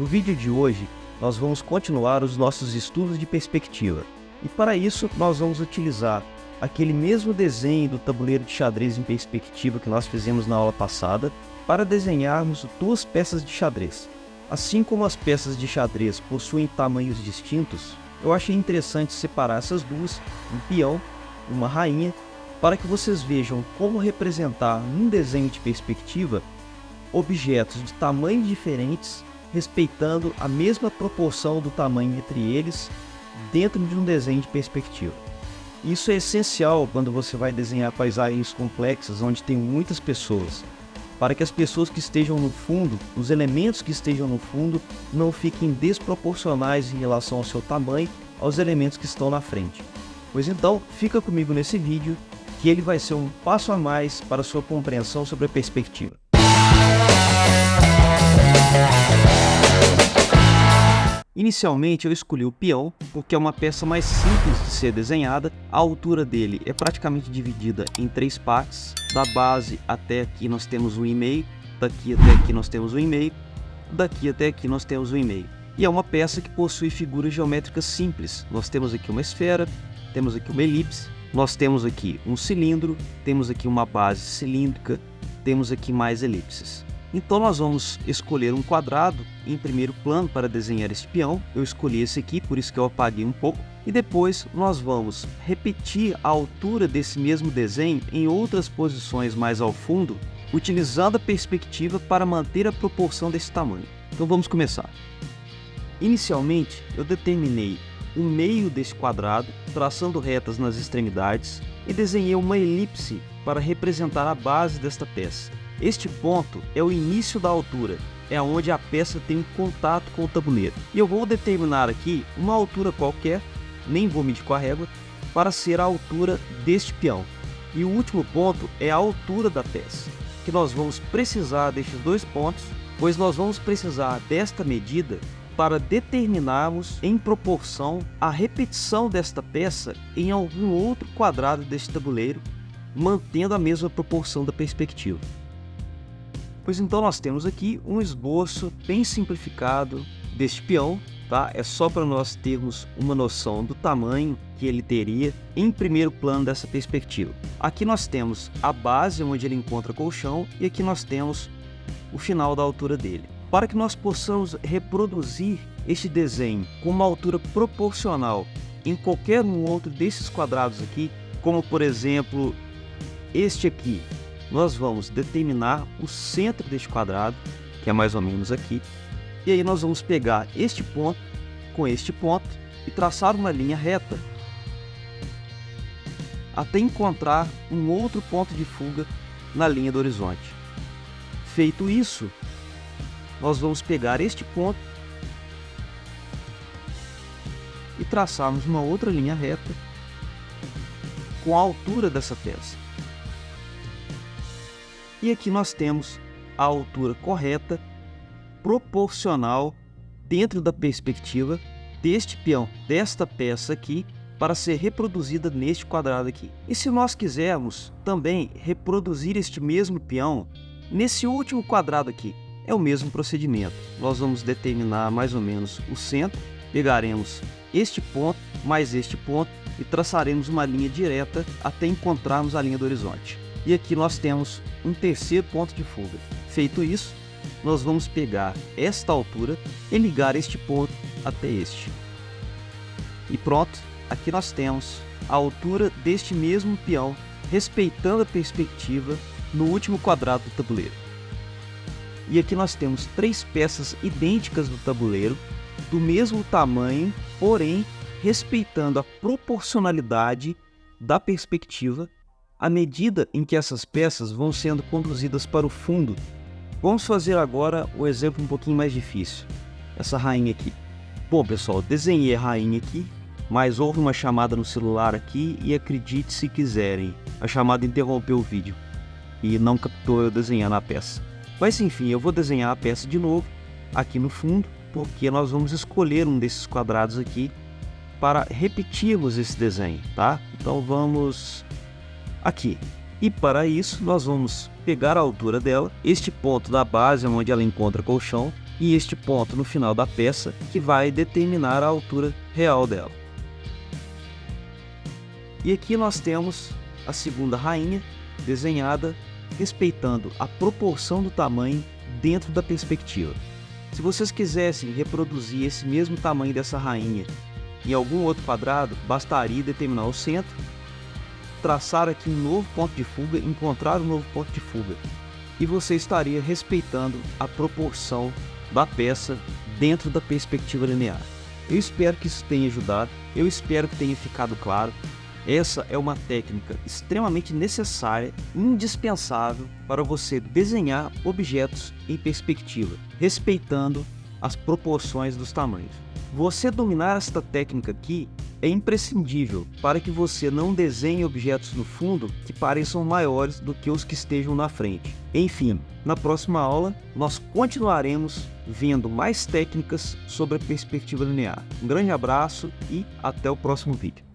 No vídeo de hoje, nós vamos continuar os nossos estudos de perspectiva. E para isso, nós vamos utilizar aquele mesmo desenho do tabuleiro de xadrez em perspectiva que nós fizemos na aula passada para desenharmos duas peças de xadrez. Assim como as peças de xadrez possuem tamanhos distintos, eu achei interessante separar essas duas, um peão e uma rainha, para que vocês vejam como representar num desenho de perspectiva objetos de tamanhos diferentes, respeitando a mesma proporção do tamanho entre eles dentro de um desenho de perspectiva. Isso é essencial quando você vai desenhar paisagens complexas onde tem muitas pessoas, para que as pessoas que estejam no fundo, os elementos que estejam no fundo, não fiquem desproporcionais em relação ao seu tamanho aos elementos que estão na frente. Pois então, fica comigo nesse vídeo, que ele vai ser um passo a mais para a sua compreensão sobre a perspectiva. Inicialmente eu escolhi o peão porque é uma peça mais simples de ser desenhada. A altura dele é praticamente dividida em 3 partes. Da base até aqui nós temos 1,5, daqui até aqui nós temos 1,5, daqui até aqui nós temos 1,5. E é uma peça que possui figuras geométricas simples. Nós temos aqui uma esfera, temos aqui uma elipse, nós temos aqui um cilindro, temos aqui uma base cilíndrica, temos aqui mais elipses. Então nós vamos escolher um quadrado em primeiro plano para desenhar este peão. Eu escolhi esse aqui, por isso que eu apaguei um pouco. E depois nós vamos repetir a altura desse mesmo desenho em outras posições mais ao fundo, utilizando a perspectiva para manter a proporção desse tamanho. Então vamos começar. Inicialmente eu determinei o meio desse quadrado, traçando retas nas extremidades, e desenhei uma elipse para representar a base desta peça. Este ponto é o início da altura, é onde a peça tem um contato com o tabuleiro. E eu vou determinar aqui uma altura qualquer, nem vou medir com a régua, para ser a altura deste peão. E o último ponto é a altura da peça, que nós vamos precisar destes 2 pontos, pois nós vamos precisar desta medida para determinarmos em proporção a repetição desta peça em algum outro quadrado deste tabuleiro, mantendo a mesma proporção da perspectiva. Pois então nós temos aqui um esboço bem simplificado deste peão, tá? É só para nós termos uma noção do tamanho que ele teria em primeiro plano dessa perspectiva. Aqui nós temos a base onde ele encontra com o chão e aqui nós temos o final da altura dele. Para que nós possamos reproduzir este desenho com uma altura proporcional em qualquer um outro desses quadrados aqui, como por exemplo este aqui, nós vamos determinar o centro deste quadrado, que é mais ou menos aqui, e aí nós vamos pegar este ponto com este ponto e traçar uma linha reta até encontrar um outro ponto de fuga na linha do horizonte. Feito isso, nós vamos pegar este ponto e traçarmos uma outra linha reta com a altura dessa peça. E aqui nós temos a altura correta, proporcional, dentro da perspectiva deste peão, desta peça aqui, para ser reproduzida neste quadrado aqui. E se nós quisermos também reproduzir este mesmo peão nesse último quadrado aqui, é o mesmo procedimento. Nós vamos determinar mais ou menos o centro, pegaremos este ponto mais este ponto e traçaremos uma linha direta até encontrarmos a linha do horizonte. E aqui nós temos um terceiro ponto de fuga. Feito isso, nós vamos pegar esta altura e ligar este ponto até este. E pronto, aqui nós temos a altura deste mesmo peão, respeitando a perspectiva no último quadrado do tabuleiro. E aqui nós temos 3 peças idênticas do tabuleiro, do mesmo tamanho, porém respeitando a proporcionalidade da perspectiva à medida em que essas peças vão sendo conduzidas para o fundo. Vamos fazer agora o exemplo um pouquinho mais difícil, essa rainha aqui. Bom pessoal, desenhei a rainha aqui, mas houve uma chamada no celular aqui e acredite se quiserem, a chamada interrompeu o vídeo e não captou eu desenhando a peça. Mas enfim, eu vou desenhar a peça de novo aqui no fundo, porque nós vamos escolher um desses quadrados aqui para repetirmos esse desenho, tá? Então vamos aqui. E para isso nós vamos pegar a altura dela, este ponto da base onde ela encontra com o chão, e este ponto no final da peça que vai determinar a altura real dela. E aqui nós temos a segunda rainha desenhada respeitando a proporção do tamanho dentro da perspectiva. Se vocês quisessem reproduzir esse mesmo tamanho dessa rainha em algum outro quadrado, bastaria determinar o centro, traçar aqui um novo ponto de fuga, encontrar um novo ponto de fuga, e você estaria respeitando a proporção da peça dentro da perspectiva linear. Eu espero que isso tenha ajudado, eu espero que tenha ficado claro. Essa é uma técnica extremamente necessária, indispensável para você desenhar objetos em perspectiva, respeitando as proporções dos tamanhos. Você dominar esta técnica aqui é imprescindível para que você não desenhe objetos no fundo que pareçam maiores do que os que estejam na frente. Enfim, na próxima aula nós continuaremos vendo mais técnicas sobre a perspectiva linear. Um grande abraço e até o próximo vídeo.